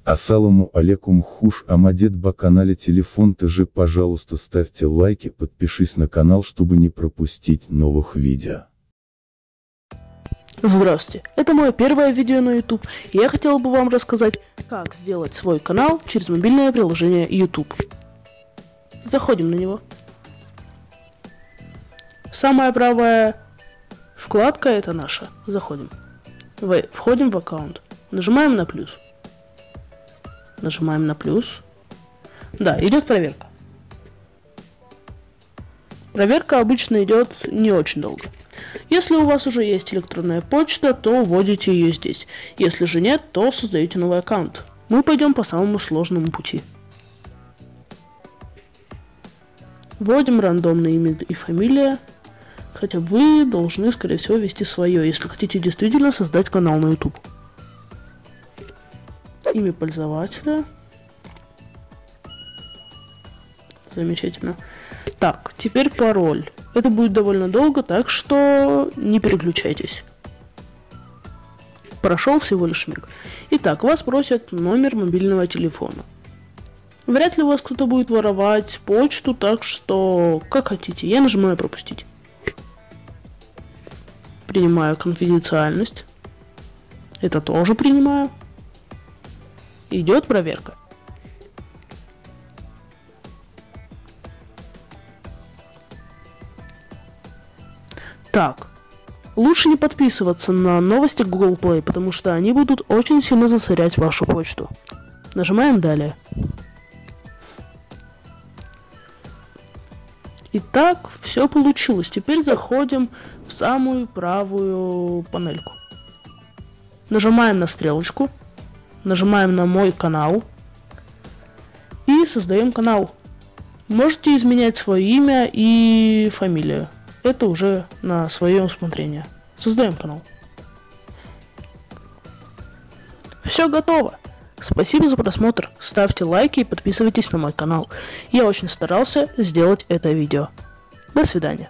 Ассаламу алейкум, хуш Амадет ба канале телефон ТЖ, пожалуйста ставьте лайки, подпишись на канал, чтобы не пропустить новых видео. Здравствуйте, это мое первое видео на YouTube, и я хотел бы вам рассказать, как сделать свой канал через мобильное приложение YouTube. Заходим на него. Самая правая вкладка это наша. Заходим. Входим в аккаунт. Нажимаем на плюс. Нажимаем на плюс. Да, идет проверка. Проверка обычно идет не очень долго. Если у вас уже есть электронная почта, то вводите ее здесь. Если же нет, то создаете новый аккаунт. Мы пойдем по самому сложному пути. Вводим рандомное имя и фамилия. Хотя вы должны, скорее всего, ввести свое, если хотите действительно создать канал на YouTube. Имя пользователя. Замечательно. Так, теперь пароль. Это будет довольно долго, так что не переключайтесь. Прошел всего лишь миг. Итак, вас просят номер мобильного телефона. Вряд ли у вас кто-то будет воровать почту, так что как хотите. Я нажимаю пропустить. Принимаю конфиденциальность. Это тоже принимаю. Идет проверка. Так, лучше не подписываться на новости Google Play, потому что они будут очень сильно засорять вашу почту. Нажимаем далее. Итак, все получилось. Теперь заходим в самую правую панельку. Нажимаем на стрелочку. Нажимаем на мой канал. И создаем канал. Можете изменять свое имя и фамилию. Это уже на свое усмотрение. Создаем канал. Все готово. Спасибо за просмотр. Ставьте лайки и подписывайтесь на мой канал. Я очень старался сделать это видео. До свидания.